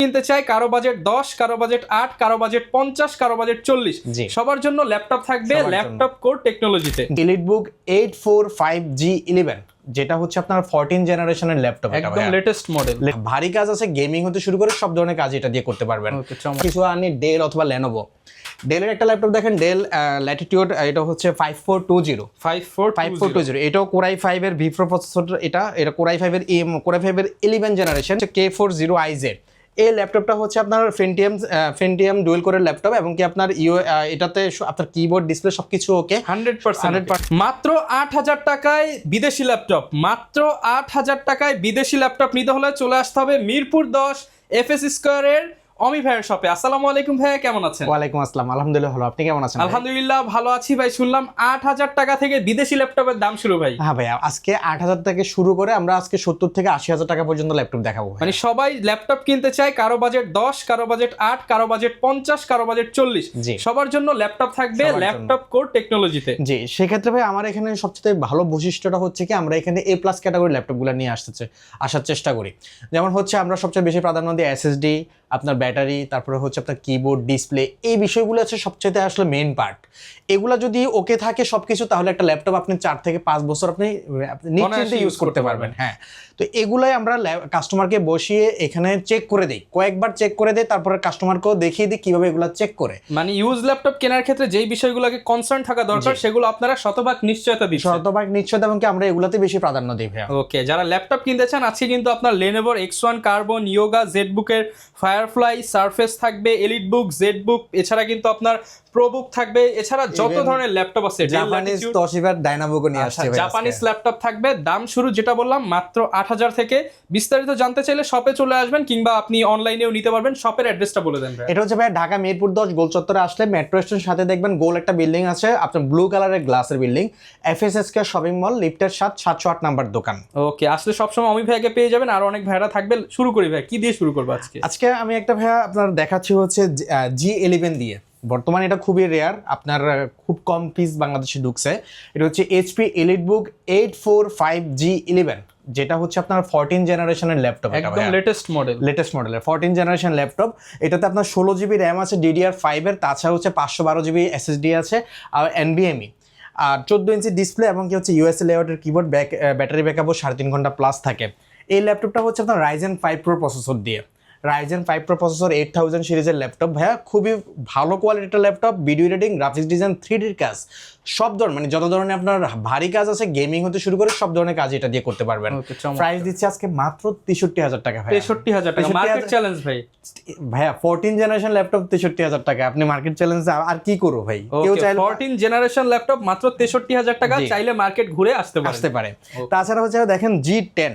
কিনতে চাই, কারো বাজেট 10, কারো বাজেট 8, কারো বাজেট 50, কারো বাজেট 40, সবার জন্য ল্যাপটপ থাকবে ল্যাপটপ কোর টেকনোলজিতে। এলিটবুক 845G11 যেটা হচ্ছে আপনার 14 জেনারেশনের ল্যাপটপ, একদম লেটেস্ট মডেল। ভারী কাজ আছে, গেমিং হতে শুরু করে সব ধরনের কাজ এটা দিয়ে করতে পারবেন। কিছু আনি ডেল অথবা লেনোভো। ডেলের একটা ল্যাপটপ দেখেন, ডেল ল্যাটিটিউড, এটা হচ্ছে 5420। এটাও কোরাই 5 এর V4 প্রসেসর, এটা কোরাই 5 এর 11 জেনারেশন K40IZ। এই ল্যাপটপটা হচ্ছে আপনার ফেন্টিয়াম ডুয়েল কোরের ল্যাপটপ, এবং কি আপনার এটাতে আপনার কিবোর্ড ডিসপ্লে সবকিছু ওকে 100%। মাত্র 8000 টাকায় বিদেশি ল্যাপটপ, মাত্র 8000 টাকায় বিদেশি ল্যাপটপ নিতে হলে চলে আসতে হবে মিরপুর 10 FS স্কয়ারের অমি ভাইয়ের শপে। আসসালামু আলাইকুম ভাইয়া, কেমন আছেন? ওয়ালাইকুম আসসালাম, আলহামদুলিল্লাহ ভালো, আপনি কেমন আছেন? আলহামদুলিল্লাহ ভালো আছি ভাই। শুনলাম 8000 টাকা থেকে বিদেশি ল্যাপটপের দাম শুরু ভাই। হ্যাঁ ভাইয়া, আজকে 8000 থেকে শুরু করে আমরা আজকে 70 থেকে 80,000 টাকা পর্যন্ত ল্যাপটপ দেখাবো। মানে সবাই ল্যাপটপ কিনতে চায়, কারো বাজেট 10, কারো বাজেট 8, কারো বাজেট 50, কারো বাজেট 40, সবার জন্য ল্যাপটপ থাকবে ল্যাপটপ কোর টেকনোলজিতে। জি, সেক্ষেত্রে ভাই আমার এখানে সবচেয়ে ভালো বৈশিষ্ট্যটা হচ্ছে কি, আমরা এখানে A+ ক্যাটাগরি ল্যাপটপগুলো নিয়ে আসার চেষ্টা করি। যেমন হচ্ছে আমরা সবচেয়ে বেশি প্রাধান্য দিই SSD, আপনার ব্যাটারি, তারপরে হচ্ছে আপনার কিবোর্ড ডিসপ্লে, এই বিষয়গুলো হচ্ছে সবচেয়ে আসলে মেইন পার্ট। এগুলা যদি ওকে থাকে সবকিছু, তাহলে একটা ল্যাপটপ আপনি 4 থেকে 5 বছর আপনি নিশ্চিন্তে ইউজ করতে পারবেন। হ্যাঁ, তো এগুলাই আমরা কাস্টমারকে বসিয়ে এখানে চেক করে দেই, কয়েকবার চেক করে দেই, তারপরে কাস্টমারকেও দেখিয়ে দিই কিভাবে এগুলা চেক করে। মানে ইউজ ল্যাপটপ কেনার ক্ষেত্রে যেই বিষয়গুলোকে কনসার্ন থাকা দরকার সেগুলো আপনারা শতভাগ নিশ্চয়তা দিচ্ছেন। শতভাগ নিশ্চয়তা, এবং কি আমরা এগুলাতে বেশি প্রাধান্য দিই ভাইয়া। ওকে, যারা ল্যাপটপ কিনতে চান আজকে কিন্তু আপনার Lenovo X1 কার্বন, ইয়োগা, জেডবুকের ফায়ারফ্লাই, সারফেস থাকবে, এলিটবুক, জেডবুক, এছাড়া কিন্তু আপনার প্রোবুক থাকবে, এছাড়া যত ধরনের ল্যাপটপ আছে, জাপানিজ তোশিবার ডাইনাবোকো নিয়ে আসছে ভাই। জাপানিজ ল্যাপটপ থাকবে। দাম শুরু যেটা বললাম মাত্র 8000 থেকে। বিস্তারিত জানতে চাইলে শপে চলে আসবেন, কিংবা আপনি অনলাইনেও নিতে পারবেন। শপের অ্যাড্রেসটা বলে দেন ভাই। এটা হচ্ছে ভাই ঢাকা মিরপুর 10 গোল চত্বরে আসলে মেট্রো স্টেশন সাথে দেখবেন গোল একটা বিল্ডিং আছে, আপনার ব্লু কালারের গ্লাসের বিল্ডিং, FSSK শপিং মল, লিফটের 708 নাম্বার দোকান। ওকে, আসলে সবসময় অমি ভাইকে পেয়ে যাবেন, আর অনেক ভাইরা থাকবে। শুরু করি ভাই, কি দিয়ে শুরু করবো আজকে? আজকে আমি একটা ভাইয়া আপনার দেখাচ্ছি হচ্ছে G11 দিয়ে। বর্তমানে এটা খুবই রেয়ার, আপনার খুব কম পিস বাংলাদেশে ঢুকছে। এটা হচ্ছে HP এলিটবুক 845G11, যেটা হচ্ছে আপনার 14 জেনারেশনের ল্যাপটপ, একদম লেটেস্ট মডেলের 14 জেনারেশন ল্যাপটপ। এটাতে আপনার 16GB র্যাম আছে DDR5 এর, তাছাড়া হচ্ছে 512GB SSD আছে, আর NVMe, আর 14 ইঞ্চি ডিসপ্লে, এবং কি হচ্ছে USA লেআউটের কিবোর্ড, ব্যাটারি ব্যাকআপও 3.5 ঘন্টা প্লাস থাকে। এই ল্যাপটপটা হচ্ছে আপনার Ryzen 5 Pro প্রসেসর দিয়ে, Ryzen 5 Pro প্রসেসর 8000 সিরিজের ল্যাপটপ ভাইয়া, খুবই ভালো কোয়ালিটির laptop. Video editing, graphics design, 3D কাজ, সব ধরনের, মানে যত ধরনের আপনার ভারী কাজ আছে, গেমিং হতে শুরু করে সব ধরনের কাজ এটা দিয়ে করতে পারবেন। প্রাইস দিচ্ছি আজকে মাত্র 63000 টাকা ভাই। 63000 টাকা মার্কেট চ্যালেঞ্জ ভাইয়া 14 জেনারেশন ল্যাপটপ 63000 টাকা, আপনি মার্কেট চ্যালেঞ্জ আর কি করো ভাই? কেউ চাইলে 14 জেনারেশন ল্যাপটপ মাত্র 63000 টাকা, চাইলে মার্কেট ঘুরে আসতে পারে। তাছাড়া হচ্ছে দেখেন G10,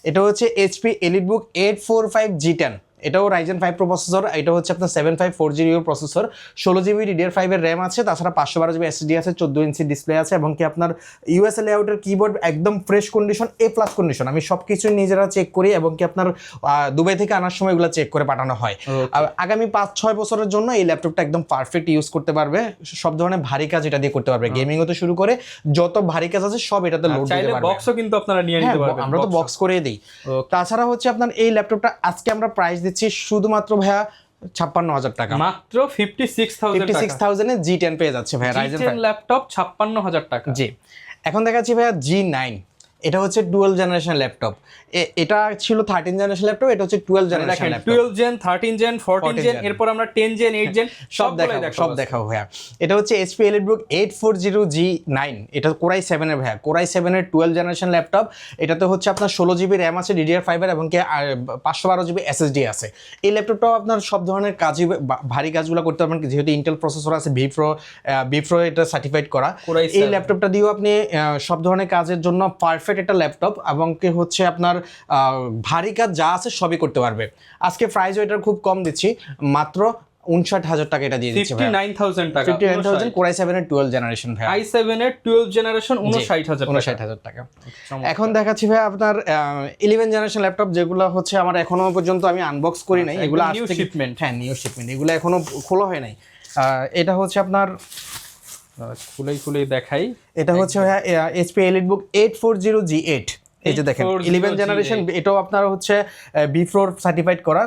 এটা হচ্ছে HP এলিটবুক 845G10, এটাও Ryzen 5 Pro প্রসেসর। এটা হচ্ছে আপনার 7540 প্রসেসর, 16GB DDR5 এর র্যাম আছে, তাছাড়া 512GB SSD আছে, 14 ইঞ্চি ডিসপ্লে আছে, এবং কি আপনার USA লেআউটের কিবোর্ড, একদম ফ্রেশ কন্ডিশন, A+ কন্ডিশন। আমি সবকিছু নিজেরা চেক করি, এবং কি আপনার দুবাই থেকে আনার সময় এগুলো চেক করে পাঠানো হয়। আগামী 5-6 বছরের জন্য এই ল্যাপটপটা একদম পারফেক্ট ইউজ করতে পারবে। সব ধরনের ভারী কাজ এটা দিয়ে করতে পারবে, গেমিং হতে শুরু করে যত ভারী কাজ আছে সব এটাতে লোড দিতে পারবে। বক্সও কিন্তু আপনারা নিয়ে নিতে পারবেন, আমরা তো বক্স করে দিই। তাছাড়া হচ্ছে আপনার এই ল্যাপটপটা আজকে আমরা প্রাইস দিচ্ছি শুধুমাত্র ভাইয়া 56000 টাকা, মাত্র 56000 এ G10 পেয়ে যাচ্ছে ভাইয়া। Ryzen ল্যাপটপ 56000 টাকা। জি, এখন দেখাচ্ছি ভাইয়া G9, এটা হচ্ছে 12 জেনারেশন ল্যাপটপ। এটা ছিল 13 জেনারেশন ল্যাপটপ, এটা হচ্ছে 12 generation laptop. 12 gen, 13 gen, 14 gen, এরপর আমরা 10 জেন, 8 জেন সব দেখাও ভাইয়া। এটা হচ্ছে HP এলিটবুক 840G9, এটা কোরাই 7 এর ভাইয়া, কোরাই 7 এর 12 জেনারেশন ল্যাপটপ। এটাতে হচ্ছে আপনার 16GB র্যাম আছে DDR5 এর, এবং কি 512GB SSD আছে। এই ল্যাপটপটাও আপনার সব ধরনের কাজই, ভারী কাজগুলো করতে পারবেন, যেহেতু ইন্টেল প্রসেসর আছে, V4 এটা সার্টিফাইড করা। এই ল্যাপটপটা দিয়েও আপনি সব ধরনের কাজের জন্য পারফেক্ট একটা ল্যাপটপ, এবং কি হচ্ছে আপনার ভারী কাজ যা আছে সবই করতে পারবে। আজকে প্রাইস এটার খুব কম দিচ্ছি, মাত্র 59000 টাকা এটা দিয়ে দিচ্ছি ভাই। 59000 টাকা, 59000 কোরাই 7 এর 12 জেনারেশন ভাই। i7 এর 12 জেনারেশন 59000 টাকা। এখন দেখাচ্ছি ভাই আপনার 11 জেনারেশন ল্যাপটপ, যেগুলো হচ্ছে আমার এখনো পর্যন্ত আমি আনবক্স করি নাই, এগুলো নিউ শিপমেন্ট। হ্যাঁ, নিউ শিপমেন্ট, এগুলো এখনো খোলা হয় নাই। এটা হচ্ছে আপনার খুলেই দেখাই, এটা হচ্ছে HP এলিটবুক 840G8, এই যে দেখেন 11 জেনারেশন, এটাও আপনার হচ্ছে B4 সার্টিফাইড করা।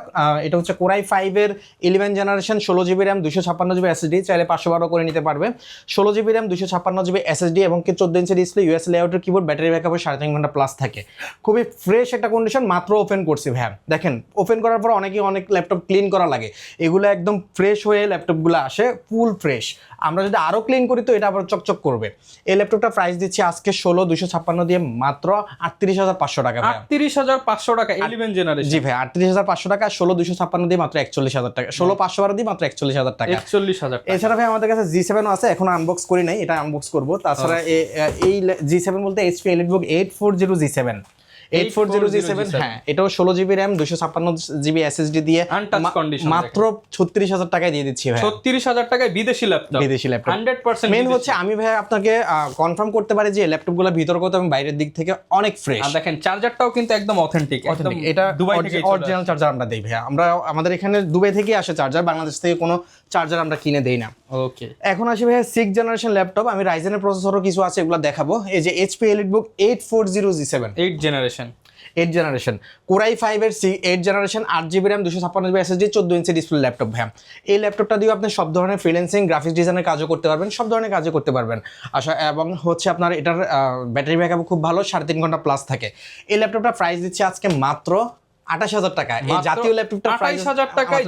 এটা হচ্ছে কোরাই 5 এর 11 generation, 16GB RAM 256GB SSD, চাইলে 512 করে নিতে পারবে। 16GB RAM 256GB SSD এবং কি 14 ইঞ্চি ডিসপ্লে, ইউএস লেআউটের কিবোর্ড, ব্যাটারি ব্যাকআপ 3.5 ঘন্টা প্লাস থাকে। খুবই ফ্রেশ একটা কন্ডিশন, মাত্র ওপেন করছি ভাইয়া। দেখেন ওপেন করার পর অনেক ল্যাপটপ ক্লিন করা লাগে, এগুলো একদম ফ্রেশ হয়ে ল্যাপটপগুলো আসে ফুল ফ্রেশ। আমরা যদি আরও ক্লিন করি তো এটা আবার চকচক করবে। এই ল্যাপটপটা প্রাইস দিচ্ছি আজকে 16,256 দিয়ে মাত্র 38,500 টাকা। 38,500 টাকা 11 জেনারেশন। জি ভাই 38,500 টাকা, 16,256 দিয়ে মাত্র 41,000 টাকা, 16,512 দিয়ে মাত্র 41,000 টাকা। 41,000 টাকা। এছাড়া ভাই আমাদের কাছে G7 আছে, এখন আনবক্স করি নাই, এটা আনবক্স করবো। তাছাড়া এই G7 বলতে HP EliteBook 840 G7, 840 G7, হ্যাঁ এটাও 16GB RAM 256GB SSD দিয়ে মাত্র 36,000 টাকায় দিয়ে দিচ্ছি ভাই। 36,000 টাকায় বিদেশি ল্যাপটপ। 100% মেন হচ্ছে আমি ভাই আপনাকে কনফার্ম করতে পারি যে ল্যাপটপগুলো ভিতরগত এবং বাইরের দিক থেকে অনেক ফ্রেশ। আর দেখেন চার্জারটাও কিন্তু একদম অথেন্টিক, এটা দুবাই থেকে অরিজিনাল চার্জার আমরা দেই ভাই। আমরা আমাদের এখানে দুবাই থেকে আসে চার্জার, বাংলাদেশ থেকে কোনো চার্জার আমরা কিনে দেই না। ওকে, এখন আসি ভাই 6 জেনারেশন ল্যাপটপ। আমি রাইজেনের প্রসেসরও কিছু আছে, এগুলো দেখাবো। এই যে HP EliteBook 840 G7, 8 generation, core i 5 এর 8 generation, 8GB RAM 256GB SSD, 14 inch display laptop ভাই। এই ল্যাপটপটা দিয়ে আপনি সব ধরনের ফ্রিল্যান্সিং, গ্রাফিক্স ডিজাইনের কাজও করতে পারবেন, সব ধরনের কাজও করতে পারবেন এবং হচ্ছে আপনার এটার ব্যাটারি ব্যাকআপ খুব ভালো, 3.5 ঘন্টা প্লাস থাকে। এই ল্যাপটপটা প্রাইস দিচ্ছে আজকে মাত্র 28,000 টাকা। এই জাতীয় ল্যাপটপটা 28,000 টাকায়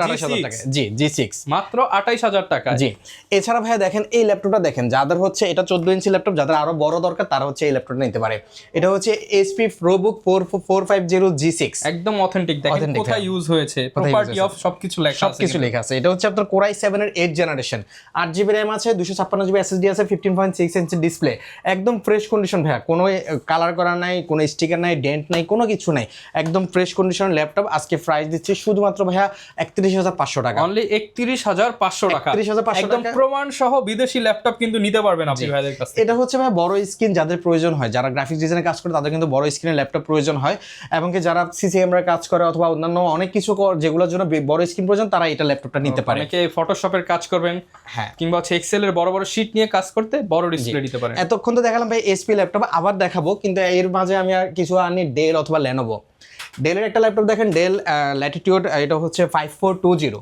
জি G6 মাত্র 28,000 টাকা। জি এছাড়া ভাই দেখেন এই ল্যাপটপটা দেখেন, যাদের হচ্ছে এটা 14 ইঞ্চি ল্যাপটপ, যাদের আরো বড় দরকার তারা হচ্ছে এই ল্যাপটপটা নিতে পারে। এটা হচ্ছে HP ProBook 450 G6, একদম অথেন্টিক। দেখেন কোথায় ইউজ হয়েছে, প্রপার্টি অফ সবকিছু লেখা আছে। এটা হচ্ছে আপনার কোরাই 7 এর 8 জেনারেশন, 8GB RAM আছে, 256GB SSD আছে, 15.6 ইঞ্চি ডিসপ্লে, একদম ফ্রেশ কন্ডিশন ভাই। কোনো কালার করা নাই, কোনো স্টিকার নাই, ডেন্ট নাই, কোনো কিছু নাই, একদম ফ্রেশ কন্ডিশন ল্যাপটপ। আজকে প্রাইস দিচ্ছি শুধুমাত্র ভাইয়া 31,500 টাকা, অনলি 31,500 টাকা। 31,500 একদম টাকা প্রমাণ সহ বিদেশি ল্যাপটপ কিন্তু নিতে পারবেন আপনি ভাইদের কাছে। এটা হচ্ছে ভাই বড় স্ক্রিন যাদের প্রয়োজন হয়, যারা গ্রাফিক্স ডিজাইনে কাজ করে তাদের কিন্তু বড় স্ক্রিনের ল্যাপটপ প্রয়োজন হয়, এবং কি যারা সিসি ক্যামেরার কাজ করে অথবা অন্যান্য অনেক কিছু যেগুলোর জন্য বড় স্ক্রিন প্রয়োজন তারা এটা ল্যাপটপটা নিতে পারে। অনেকে ফটোশপের কাজ করবেন, হ্যাঁ, কিংবা হচ্ছে এক্সেল এর বড় বড় শীট নিয়ে কাজ করতে বড় ডিসপ্লে নিতে পারেন। এতক্ষণ তো দেখালাম ভাই HP ল্যাপটপ, আবার দেখাবো, কিন্তু এর মাঝে আমি আর কিছু আনি ডেল অথবা লেনোভো। ডেলের একটা ল্যাপটপ দেখেন, ডেল ল্যাটিটিউড, এটা হচ্ছে 5420,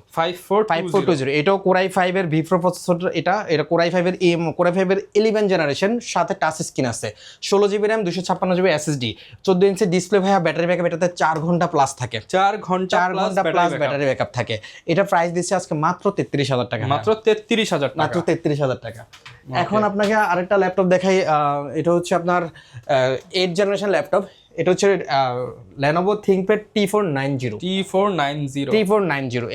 এটাও কোরাই 5 এর V4 প্রসেসর। এটা কোরাই 5 এর 11 জেনারেশন, সাথে টাচ স্ক্রিন আছে, 16GB RAM 256GB SSD, 14 inch display ভাইয়া। ব্যাটারি ব্যাকআপ এটাতে 4 ঘন্টা প্লাস থাকে, 4 ঘন্টা প্লাস ব্যাটারি ব্যাকআপ থাকে। এটা প্রাইস দিচ্ছে আজকে মাত্র 33,000 টাকা, মাত্র 33,000 টাকা। এখন আপনাকে আরেকটা ল্যাপটপ দেখাই, এটা হচ্ছে আপনার 8 জেনারেশন ল্যাপটপ। এটা হচ্ছে Lenovo ThinkPad T490,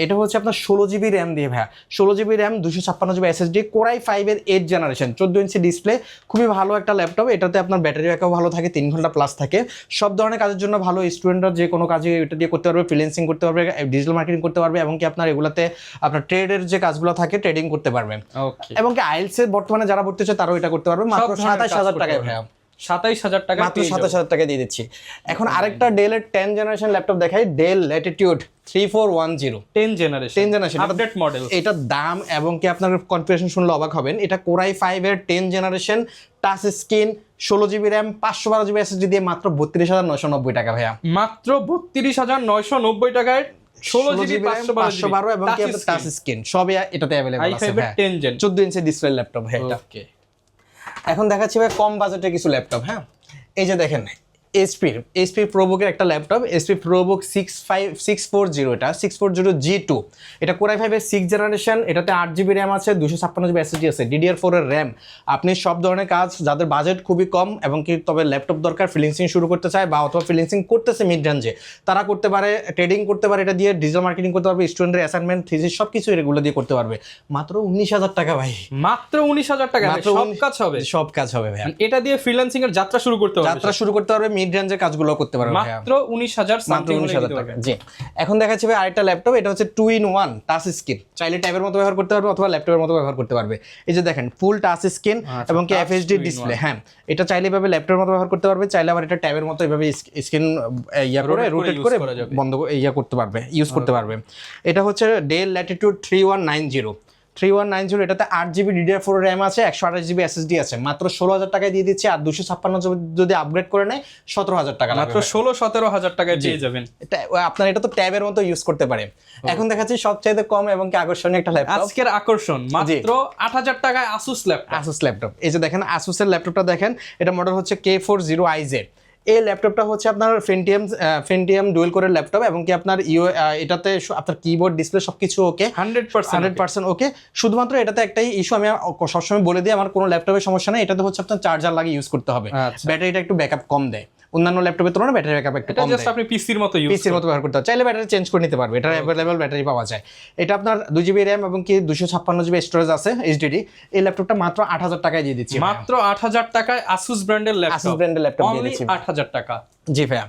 এটা হচ্ছে আপনার 16GB RAM দিয়ে ভাইয়া, 16GB RAM 256GB SSD, core i 5 এর 8 জেনারেশন, 14 ইঞ্চি ডিসপ্লে, খুবই ভালো একটা ল্যাপটপ। এটাতে আপনার ব্যাটারি ব্যাকআপ ভালো থাকে, 3 ঘন্টা প্লাস থাকে, সব ধরনের কাজের জন্য ভালো। স্টুডেন্টরা যে কোনো কাজে এটা দিয়ে করতে পারবে, ফ্রিল্যান্সিং করতে পারবে, ডিজিটাল মার্কেটিং করতে পারবে, এবং কি আপনার এগুলাতে আপনার ট্রেডের যে কাজগুলো থাকে ট্রেডিং করতে পারবে, এবং কি আইএলটিএস এর বর্তমানে যারা ভর্তি হচ্ছে তারাও এটা করতে পারবে মাত্র 27,000 টাকায় ভাইয়া। 27,000 টাকা, মাত্র 27,000 টাকা দিয়ে দিচ্ছি। এখন আরেকটা ডেলের 10 জেনারেশন ল্যাপটপ দেখাই, del Latitude 3410, 10 generation update model. এটার দাম এবং কি আপনার কনফিগারেশন শুনলে অবাক হবেন। এটা কোরাই 5 এর 10 generation, touch screen, 16GB RAM 512GB SSD দিয়ে মাত্র 32,990 টাকা ভাইয়া। মাত্র 32,990 টাকায় 16GB 512 এবং কি আপনার টাচ স্ক্রিন সবই এটাতে अवेलेबल আছে ভাইয়া। 14 ইঞ্চি ডিসপ্লে ল্যাপটপ ভাই এটা। এখন দেখাচ্ছি ভাই কম বাজেটের কিছু ল্যাপটপ। হ্যাঁ এই যে দেখেন HP ProBook এর একটা ল্যাপটপ, HP ProBook 640, এটা 640 G2, এটা কোরাই 5 এর 6 জেনারেশন, এটাতে 8GB RAM আছে, 256GB SSD আছে, DDR4 এর RAM। আপনি সব ধরনের কাজ, যাদের বাজেট খুবই কম এবং কি তবে ল্যাপটপ দরকার, ফ্রিল্যান্সিং শুরু করতে চায় বা অথবা ফ্রিল্যান্সিং করতেছে মিড রেঞ্জে, তারা করতে পারে, ট্রেডিং করতে পারে, এটা দিয়ে ডিজিটাল মার্কেটিং করতে পারবে, স্টুডেন্টের অ্যাসাইনমেন্ট, থিসিস সবকিছু এগুলো দিয়ে করতে পারবে। মাত্র 19,000 টাকা ভাই, মাত্র 19,000 টাকা, সব কাজ হবে ভাই। এটা দিয়ে ফ্রিল্যান্সিং এর যাত্রা শুরু করতে পারবে, মিড রেঞ্জের কাজগুলো করতে পারবে মাত্র 19,000 টাকা। জি এখন দেখাচ্ছি ভাই আরেকটা ল্যাপটপ, এটা হচ্ছে 2-in-1 টাচ স্ক্রিন, চাইলে ট্যাবের মতো ব্যবহার করতে পারবে অথবা ল্যাপটপের মতো ব্যবহার করতে পারবে। এই যে দেখেন ফুল টাচ স্ক্রিন এবং কি FHD ডিসপ্লে। হ্যাঁ এটা চাইলে এভাবে ল্যাপটপের মতো ব্যবহার করতে পারবে, চাইলে আবার এটা ট্যাবের মতো এভাবে স্ক্রিন রোটেট করে বন্ধ করতে পারবে, ইউজ করতে পারবে। এটা হচ্ছে ডেল ল্যাটিটিউড 3190, 3190 এটাতে 8GB DDR4 র্যাম আছে, 128GB SSD আছে, মাত্র 16,000 টাকায় দিয়ে দিচ্ছি। আর 256 যদি আপগ্রেড করে নেয় 17,000 টাকা লাগবে। মাত্র 16-17 টাকায় পেয়ে যাবেন। এটা আপনার এটা তো ট্যাবের মতো ইউজ করতে পারে। এখন দেখাচ্ছি সবচাইতে কম এবং কি আকর্ষণীয় একটা ল্যাপটপ। আজকের আকর্ষণ মাত্র 8,000 টাকায় আসুস ল্যাপটপ। আসুস ল্যাপটপ, এই যে দেখেন আসুসের ল্যাপটপটা দেখেন, এটা মডেল হচ্ছে K40IZ। এই ল্যাপটপটা হচ্ছে আপনার ফেন্টিয়াম ডুয়েল কোরের ল্যাপটপ এবং কি আপনার এটাতে আপনার কিবোর্ড ডিসপ্লে সবকিছু ওকে, 100% ওকে। শুধুমাত্র এটাতে একটাই ইস্যু আমি সবসময় বলে দিই, আমার কোনো ল্যাপটপের সমস্যা নেই, এটাতে হচ্ছে আপনার চার্জার লাগিয়ে ইউজ করতে হবে। ব্যাটারিটা একটু ব্যাকআপ কম দেয়, অন্যান্য ল্যাপটপের তুলনায় ব্যাটারি ব্যাকআপ একটু কম দেয়। আপনি পিসির মতো ব্যবহার করতে চাইলে ব্যাটারি চেঞ্জ করে নিতে পারবে, এটা অ্যাভেলেবল ব্যাটারি পাওয়া যায়। এটা আপনার 2GB র্যাম এবং কি 256GB স্টোরেজ আছে এইচডিডি। এই ল্যাপটপটা মাত্র 8,000 টাকায় দিয়ে দিচ্ছি। মাত্র 8,000 টাকায় আসুস ব্র্যান্ডের ল্যাপটপ দিয়ে দিচ্ছি 8,000 টাকা। জি ভাইয়া,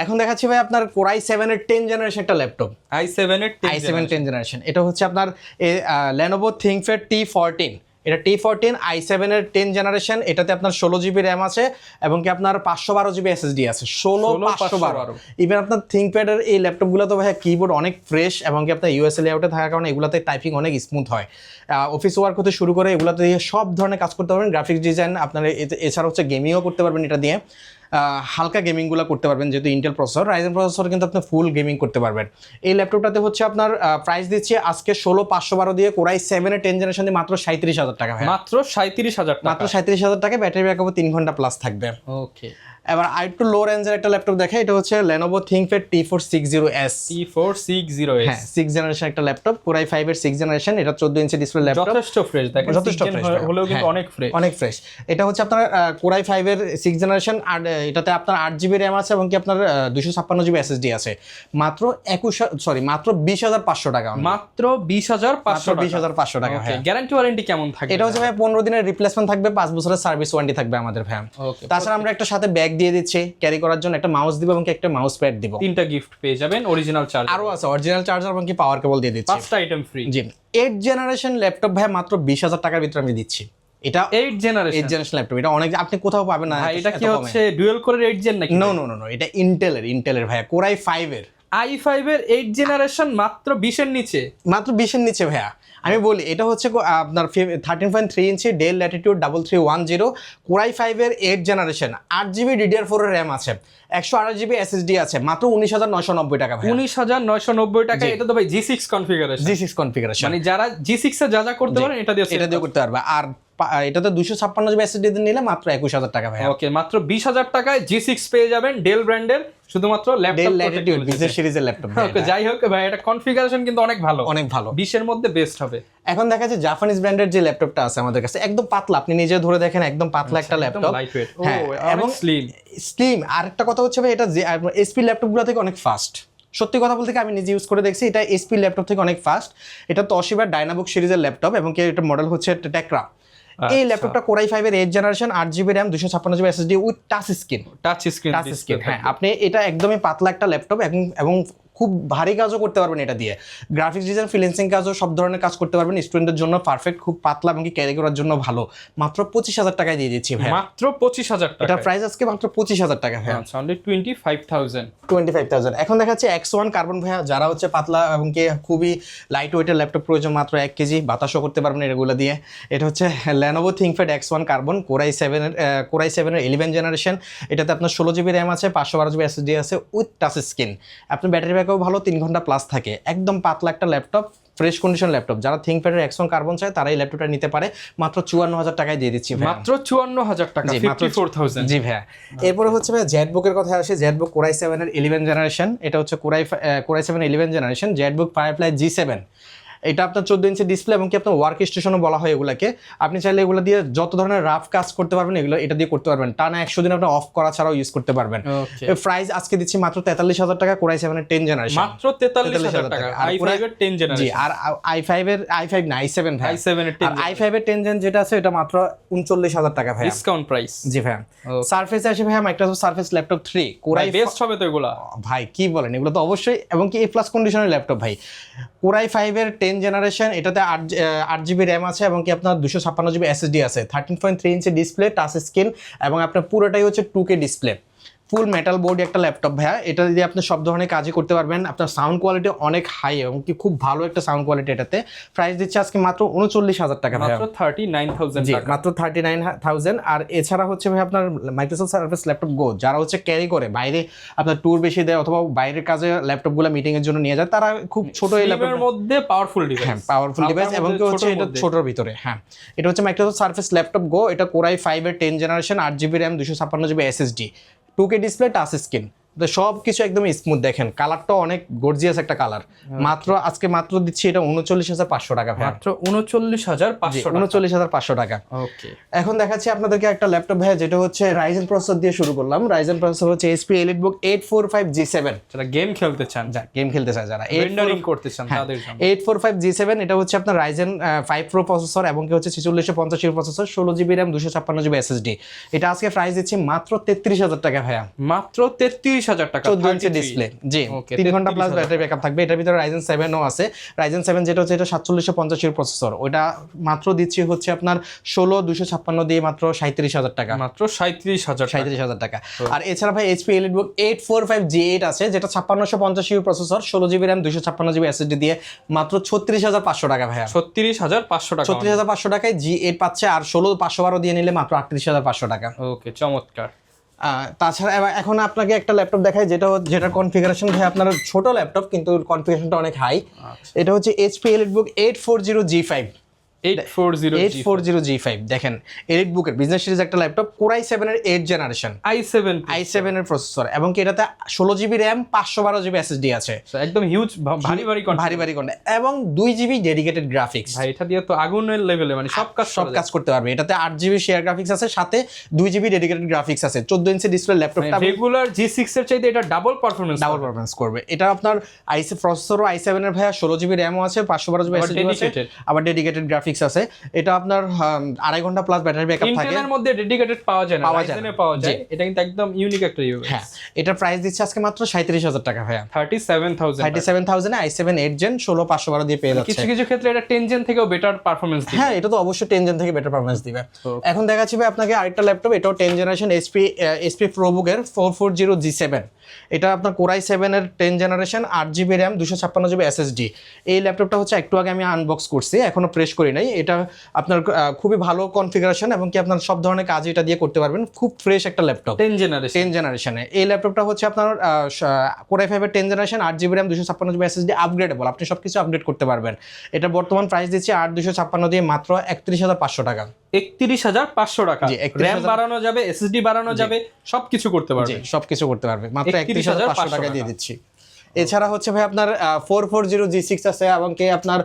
এখন দেখাচ্ছি ভাই আপনার Core i7 এর 10 জেনারেশন একটা ল্যাপটপ। i7 এর 10 জেনারেশন, এটা হচ্ছে আপনার Lenovo ThinkPad T14। এটা T14 i7 এর 10 জেনারেশন। এটাতে আপনার 16GB র্যাম আছে এবং কি আপনার 512GB SSD আছে। 16/512। ইভেন আপনার ThinkPad এর এই ল্যাপটপগুলো তো ভাই কিবোর্ড অনেক ফ্রেশ এবং কি আপনার ইউএসএ লেআউটে থাকার কারণে এগুলোতে টাইপিং অনেক স্মুথ হয়। অফিস ওয়ার্ক হতে শুরু করে এগুলোতে সব ধরনের কাজ করতে পারবেন। গ্রাফিক্স ডিজাইন আপনার এছাড়া হচ্ছে গেমিংও করতে পারবেন এটা দিয়ে। হালকা গেমিংগুলো করতে পারবেন, যেহেতু ইন্টেল প্রসেসর, রাইজেন প্রসেসর কিন্তু আপনি ফুল গেমিং করতে পারবেন। এই ল্যাপটপটাতে হচ্ছে আপনার প্রাইস দিচ্ছি আজকে 16,512 দিয়ে Core i7 এর 10 জেনারেশন দিয়ে মাত্র 37,000 টাকা। মাত্র 37,000 টাকা। মাত্র 37,000 টাকা, ব্যাটারি ব্যাকআপ 3 ঘন্টা প্লাস থাকবে। ওকে, এবার আরেকটু লো রেঞ্জের একটা ল্যাপটপ দেখে, এটা হচ্ছে Lenovo ThinkPad T460S। T460S, 6 generation একটা ল্যাপটপ, Core i5 এর 6 জেনারেশন। এটা 14 ইঞ্চি ডিসপ্লে ল্যাপটপ, যথেষ্ট ফ্রেশ। দেখেন যথেষ্ট ফ্রেশ হলেও কিন্তু অনেক ফ্রেশ, অনেক ফ্রেশ। এটা হচ্ছে আপনার Core i5 এর 6 জেনারেশন। আর এটাতে আপনার 8GB র্যাম আছে এবং কি আপনার 256GB SSD আছে। মাত্র 20,500 টাকা। মাত্র 20,500 টাকা। গ্যারান্টি ওয়ারেন্টি কেমন থাকবে? এটা হচ্ছে ভাই 15 দিনের রিপ্লেসমেন্ট থাকবে, 5 বছরের সার্ভিস ওয়ারেন্টি থাকবে আমাদের ভাই। তাছাড়া আমরা একটা সাথে ব্যাগ দিয়ে দিচ্ছি ক্যারি করার জন্য, একটা মাউস দিব এবং একটা মাউস প্যাড দিব। 3টা গিফট পেয়ে যাবেন, অরিজিনাল চার্জার আরো আছে, অরিজিনাল চার্জার এবং কি পাওয়ার কেবল দিয়ে দিচ্ছি। 5টা আইটেম ফ্রি। জি, 8 জেনারেশন ল্যাপটপ ভাই মাত্র 20,000 টাকার ভিতরে আমি দিচ্ছি। এটা 8 জেনারেশন ল্যাপটপ, এটা অনেক আপনি কোথাও পাবেন না। এটা কি হচ্ছে ডুয়াল কোরের 8 জেন নাকি? নো, এটা ইন্টেলের ভাইয়া, Core i5 এর। i5 এর 8 জেনারেশন মাত্র 20 এর নিচে। মাত্র 20 এর নিচে ভাইয়া। আমি বলি এটা হচ্ছে আপনার 13.3 ইঞ্চি ডেল ল্যাটিটিউড 3310 Core i5 এর 8 জেনারেশন, 8GB DDR4 এর র্যাম আছে, 128GB SSD আছে, মাত্র 19,990 টাকা ভাই। 19,990 টাকা। এটা তো ভাই G6 কনফিগারেশন। মানে যারা G6 এ যা করেন এটা দিয়ে করতে পারবে। আর এটাতে 256GB SSD নিলে মাত্র 21,000 টাকা ভাই। ওকে, মাত্র 20,000 টাকায় G6 পেয়ে যাবেন ডেল ব্র্যান্ডের, শুধুমাত্র ল্যাপটপ ল্যাটিটিউড বিজনেস সিরিজের ল্যাপটপ। ওকে, যাই হোক ভাই, এটা কনফিগারেশন কিন্তু অনেক ভালো, 20 এর মধ্যে বেস্ট হবে। এখন দেখা যাচ্ছে জাপানিজ ব্র্যান্ডের যে ল্যাপটপটা আছে আমাদের কাছে, একদম পাতলা, আপনি নিজে ধরে দেখেন, একদম পাতলা একটা ল্যাপটপ, এবং স্লিম। আরেকটা কথা হচ্ছে ভাই, এটা এসপি ল্যাপটপগুলো থেকে অনেক ফাস্ট। সত্যি কথা বলতে আমি নিজে ইউজ করে দেখছি, এটা এসপি ল্যাপটপ থেকে অনেক ফাস্ট। এটা Toshiba ডাইনাবুক সিরিজের ল্যাপটপ এবং কি এটা মডেল হচ্ছে টেকরা। এই ল্যাপটপটা Core i5 এর 8 generation, 8GB RAM, 256GB SSD with touch screen. হ্যাঁ, আপনি এটা একদমই পাতলা একটা ল্যাপটপ এবং খুব ভারী কাজও করতে পারবেন এটা দিয়ে। গ্রাফিক্স ডিজাইন, ফ্রিল্যান্সিং কাজও সব ধরনের কাজ করতে পারবেন। স্টুডেন্টদের জন্য পারফেক্ট, খুব পাতলা এবং ক্যারি করার জন্য ভালো। মাত্র 25,000 টাকায় দিয়ে দিচ্ছি ভাই। মাত্র 25,000 টাকা। এটা প্রাইস আজকে মাত্র 25,000 টাকা ভাই। আচ্ছা, অনলি 25,000। এখন দেখাচ্ছে X1 কার্বন ভাইয়া, যারা হচ্ছে পাতলা এবং কি খুবই লাইট ওয়েটের ল্যাপটপ প্রয়োজন, মাত্র 1 কেজি বাতাসও করতে পারবেন এগুলো দিয়ে। এটা হচ্ছে Lenovo ThinkPad X1 carbon, Core i7 এর 11 জেনারেশন। এটাতে আপনার 16GB র্যাম আছে, 512GB SSD আছে উইথ টাচ স্ক্রিন। আপনার ব্যাটারি ব্যাকআপ ভালো, 3 ঘন্টা প্লাস থাকে। একদম পাতলা একটা ল্যাপটপ, ফ্রেশ কন্ডিশন ল্যাপটপ। যারা ThinkPad এর X1 কার্বন চায় তারা এই ল্যাপটপটা নিতে পারে। মাত্র 54,000 টাকায় দিয়ে দিচ্ছি ভাই। মাত্র 54,000 টাকা, 54,000। জি ভাই। এরপরে হচ্ছে ভাই ZBook এর কথা আসে। ZBook Core i7 এর 11 জেনারেশন। এটা হচ্ছে Core i7 11 generation, ZBook Firefly G7। এটা আপনার 14 ইঞ্চি ডিসপ্লে এবং কি আপনার ওয়ার্ক স্টেশনও বলা হয় এগুলাকে। আপনি চাইলে এগুলো দিয়ে যত ধরনের রাফ কাজ করতে পারবেন, এগুলো এটা দিয়ে করতে পারবেন। টানা 100 দিন আপনি অফ করা ছাড়াও ইউজ করতে পারবেন। প্রাইস আজকে দিচ্ছি মাত্র 43,000 টাকা, Core i7 এর 10 জেনারেশন। মাত্র 43,000 টাকা। i5 এর 10 জেনারেশন। জি, আর i5 না, i7 ভাই। i7 এর 10। i5 এর 10 জেন যেটা আছে এটা মাত্র 39,000 টাকা ভাই, ডিসকাউন্ট প্রাইস। জি ভাই। সারফেস আসে ভাই, Microsoft Surface laptop 3 Core i best হবে তো এগুলা ভাই, কি বলেন, এগুলো তো অবশ্যই এবং কি A+ কন্ডিশনের ল্যাপটপ ভাই। Core i5 এর 10 জেনারেশন, এটাতে 8GB র্যাম আছে এবং কি আপনার 256GB SSD আছে, 13.3 ইঞ্চি ডিসপ্লে, টাচ স্ক্রিন এবং আপনার পুরোটাই হচ্ছে 2K ডিসপ্লে। ফুল মেটাল বোর্ড একটা ল্যাপটপ ভাইয়া, এটা দিয়ে আপনি সব ধরনের কাজই করতে পারবেন। আপনার সাউন্ড কোয়ালিটি অনেক হাই এবং কি খুব ভালো একটা সাউন্ড কোয়ালিটি এটাতে। প্রাইস দিচ্ছে আজকে মাত্র 39,000 টাকা ভাইয়া, মাত্র 39,000 জি টাকা। মাত্র 39,000। আর এছাড়া হচ্ছে ভাই আপনার মাইক্রোসফট সার্ফেস ল্যাপটপ গো, যারা হচ্ছে ক্যারি করে বাইরে আপনার ট্যুর বেশি দেয় অথবা বাইরের কাজে ল্যাপটপগুলো মিটিং এর জন্য নিয়ে যায়, তারা খুব ছোট এই ল্যাপটপের মধ্যে পাওয়ারফুল ডিভাইস, হ্যাঁ পাওয়ারফুল ডিভাইস এবং কি হচ্ছে এটা ছোটর ভিতরে। হ্যাঁ, এটা হচ্ছে মাইক্রোসফট সার্ফেস ল্যাপটপ গো, এটা কোরাই 5 এর 10 generation, 8GB RAM, 256GB SSD, 2K display, touch screen, তো সব কিছু একদম স্মুথ। দেখেন কালারটাও অনেক গর্জিয়াস একটা কালার। মাত্র আজকে মাত্র দিচ্ছি এটা 39,500 টাকা ভাই, মাত্র 39,500 টাকা। 39,500 টাকা। ওকে, এখন দেখাচ্ছি আপনাদেরকে একটা ল্যাপটপ ভাই, যেটা হচ্ছে রাইজেন প্রসেসর দিয়ে শুরু করলাম। রাইজেন প্রসেসর হচ্ছে HP EliteBook 845G7, যারা গেম খেলতে চান, গেম খেলতে চায় যারা, রেন্ডারিং করতে চান তাদের জন্য। 845G7, এটা হচ্ছে আপনার রাইজেন 5 Pro প্রসেসর এবং কি হচ্ছে 4650 processor, 16GB RAM, 256GB SSD। এটা আজকে প্রাইস দিচ্ছি মাত্র 33,000 টাকা ভাইয়া, মাত্র 33,000 টাকা, 14 ইঞ্চি ডিসপ্লে, জি 3 ঘন্টা প্লাস ব্যাটারি ব্যাকআপ থাকবে। এটার ভিতরে রাইজেন 7ও আছে। রাইজেন 7 যেটা হচ্ছে এটা 4750 প্রসেসর, ওটা মাত্র দিচ্ছি হচ্ছে আপনার 16256 দিয়ে মাত্র 37,000 টাকা, মাত্র 37,000 টাকা। আর এছাড়া ভাই HP EliteBook 845G8 আছে, যেটা 5650 processor, 16GB RAM, 256GB SSD দিয়ে মাত্র 36,500 টাকা ভাইয়া, 36,500 টাকা, 36,500 টাকায় G8 পাচ্ছে। আর 16512 দিয়ে নিলে মাত্র 38,500 টাকা। ওকে, চমৎকার। তাছাড়া এখন আপনাকে একটা ল্যাপটপ দেখাই, যেটার কনফিগারেশন ভাই আপনার ছোট ল্যাপটপ কিন্তু কনফিগারেশনটা অনেক হাই। এটা হচ্ছে HP EliteBook 840G5, 840G5। দেখেন EliteBook এর বিজনেস সিরিজ একটা ল্যাপটপ, কোরাই 7 এর 8 জেনারেশন, i7 এর প্রসেসর এবং কি এটাতে 16GB RAM, 512GB SSD আছে, একদম হিউজ, ভারী ভারী কন্টেন্ট এবং 2GB ডেডিকেটেড গ্রাফিক্স। ভাই এটা দিয়ে তো আগুনের লেভেলে মানে সব কাজ করতে পারবে। এটাতে 8GB শেয়ার গ্রাফিক্স আছে, সাথে 2GB ডেডিকেটেড গ্রাফিক্স আছে। 14 ইঞ্চি ডিসপ্লে ল্যাপটপটা রেগুলার G6 এর চাইতে এটা ডাবল পারফরম্যান্স করবে। এটা আপনার প্রসেসরও i7 এর ভাইয়া, 16GB RAM আছে, 512GB SSD আছে, আবার ডেডিকেটেড গ্রাফিক্স আছে। এটা আপনার 2.5 ঘন্টা প্লাস ব্যাটারি ব্যাকআপ থাকে। ইন্টেলের মধ্যে ডেডিকেটেড পাওয়া যায় না, রাইজেনে পাওয়া যায়। এটা কিন্তু একদম ইউনিক একটা ইউএস। হ্যাঁ, এটার প্রাইস দিচ্ছে আজকে মাত্র 37,000 টাকা ভাইয়া, 37,000 এ i7 8 জেন 16512 দিয়ে পেয়ে যাচ্ছে। কিছু ক্ষেত্রে এটা 10 জেন থেকেও বেটার পারফরম্যান্স দিবে। হ্যাঁ, এটা তো অবশ্যই 10 জেন থেকে বেটার পারফরম্যান্স দিবে। এখন দেখাচ্ছি ভাই আপনাকে আরেকটা ল্যাপটপ, এটাও 10 জেনারেশন HP ProBook এর 440G7। এটা আপনার কোরাই 7 এর 10 generation, 8GB RAM, 256GB SSD। এই ল্যাপটপটা হচ্ছে একটু আগে আমি আনবক্স করছি, এখনো প্রেস করি নাই। এটা আপনার খুবই ভালো কনফিগারেশন এবং কি আপনার সব ধরনের কাজ এটা দিয়ে করতে পারবেন। খুব ফ্রেশ একটা ল্যাপটপ, 10 জেনারেশনে। এই ল্যাপটপটা হচ্ছে আপনার কোরাই 5 এর 10 generation, 8GB RAM, 256GB SSD, upgradeable, আপনি সবকিছু আপডেট করতে পারবেন। এটা বর্তমান প্রাইস দিচ্ছে 8,256 দিয়ে মাত্র 31,500 টাকা, 31,500 টাকা। RAM বাড়ানো যাবে, SSD বাড়ানো যাবে, সবকিছু করতে পারবে, মাত্র 31,500 টাকা দিয়ে দিচ্ছি। এছাড়া হচ্ছে ভাই আপনার 440G6 আছে এবং কি আপনার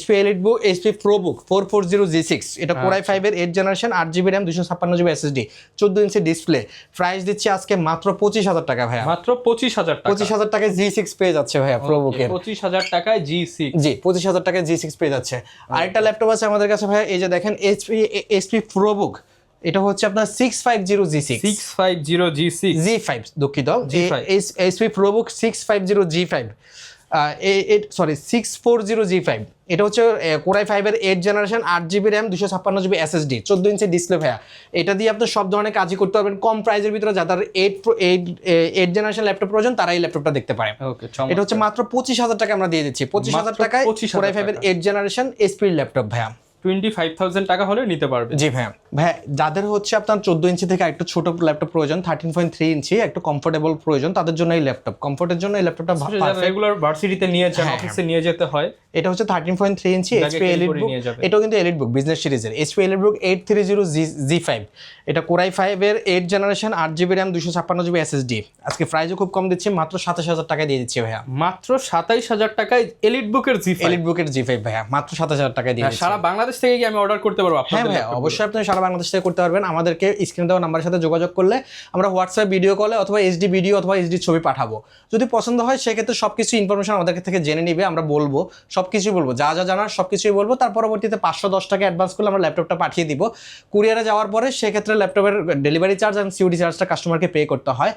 HP EliteBook HP ProBook 440G6, এটা কোরাই 5 এর 8 generation, 8GB RAM, 256GB SSD, 14 inch display. Price দিচ্ছি আজকে মাত্র 25,000 টাকা ভাইয়া, মাত্র 25,000 টাকায় G6 পেয়ে যাচ্ছে ভাইয়া ProBook এর। 25,000 টাকায় G6, জি 25,000 টাকায় G6 পেয়ে যাচ্ছে। আরেকটা ল্যাপটপ আছে আমাদের কাছে ভাইয়া, এই যে দেখেন HP ProBook, এটা হচ্ছে আপনার 650G6, G5 দুঃখিত, HP ProBook 650G5, sorry 640G5। এটা হচ্ছে কোরাই 5 এর 8 generation, 8GB RAM, 256GB SSD, 14 inch display ভাইয়া। এটা দিয়ে আপনি সব ধরনের কাজই করতে পারবেন কম প্রাইসের ভিতরে। যাদের 8 জেনারেশন ল্যাপটপ প্রয়োজন তারা এই ল্যাপটপটা দেখতে পারে। এটা হচ্ছে মাত্র 25,000 টাকা আমরা দিয়ে দিচ্ছি, 25,000 টাকায় কোরাই 5 এর 8 জেনারেশন HP ল্যাপটপ ভাইয়া। 25,000 টাকা হলে নিতে পারবে। জি ভাইয়া, যাদের হচ্ছে আপনার 14 ইঞ্চি থেকে একটু ছোট ল্যাপটপ প্রয়োজন, 13.3 ইঞ্চি একটু কমফোর্টেবল প্রয়োজন, তাদের জন্য এই ল্যাপটপ, কমফোর্টের জন্য এই ল্যাপটপটা রেগুলার ভার্সিটিতে নিয়ে যান, অফিসে নিয়ে যেতে হয়। এটা হচ্ছে 13.3 ইঞ্চি HP EliteBook, এটাও কিন্তু EliteBook বিজনেস সিরিজের HP EliteBook 830G5। এটা কোরাই 5 এর 8 generation, 8GB RAM, 256GB SSD। আজকে প্রাইসও খুব কম দিচ্ছি, মাত্র 27,000 টাকায় দিয়ে দিচ্ছি ভাইয়া, মাত্র 27,000 টাকায় EliteBook এর G5 ভাইয়া, মাত্র 27,000 টাকায় দিয়ে দিচ্ছি। সারা বাংলাদেশ থেকে কি আমি অর্ডার করতে পারবো? হ্যাঁ ভাইয়া, অবশ্যই আপনি সারা বাংলাদেশ থেকে করতে পারবেন। আমাদেরকে স্ক্রিনে দেওয়া নাম্বারের সাথে যোগাযোগ করলে আমরা হোয়াটসঅ্যাপ ভিডিও কলে অথবা HD ভিডিও অথবা HD ছবি পাঠাবো। যদি পছন্দ হয় সেক্ষেত্রে সবকিছু ইনফরমেশন আমাদের থেকে জেনে নিবে, আমরা বলবো সব কিছুই বলবো, যা যা জানার সব কিছুই বলবো। তার পরবর্তীতে 510 টাকা অ্যাডভান্স করলে আমরা ল্যাপটপটা পাঠিয়ে দিব। কুরিয়ারে যাওয়ার পরে সেক্ষেত্রে ল্যাপটপের ডেলিভারি চার্জ এবং সিওডি চার্জটা কাস্টমারকে পে করতে হয়,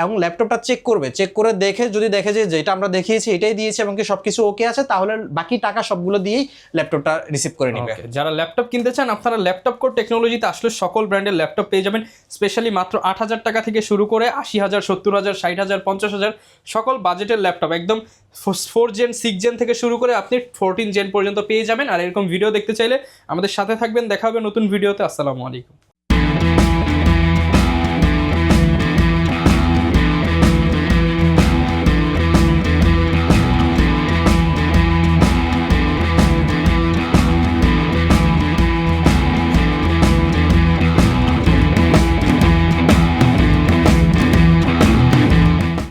এবং ল্যাপটপটা চেক করবে, চেক করে দেখে যদি দেখে যে যেটা আমরা দেখিয়েছি এটাই দিয়েছে এবং কি সব কিছু ওকে আছে, তাহলে বাকি টাকা সবগুলো দিয়েই ল্যাপটপটা রিসিভ করে নেবে। Okay, যারা ল্যাপটপ কিনতে চান আপনারা ল্যাপটপ কোর টেকনোলজিতে আসলে সকল ব্র্যান্ডের ল্যাপটপ পেয়ে যাবেন, স্পেশালি মাত্র 8,000 টাকা থেকে শুরু করে 80,000, 70,000, 60,000, 50,000 সকল বাজেটের ল্যাপটপ একদম 4 জেন 6 জেন থেকে শুরু করে আপনি 14 জেন পর্যন্ত পেয়ে যাবেন। আর এরকম ভিডিও দেখতে চাইলে আমাদের সাথে থাকবেন, দেখা হবে নতুন ভিডিওতে। আসসালামু আলাইকুম।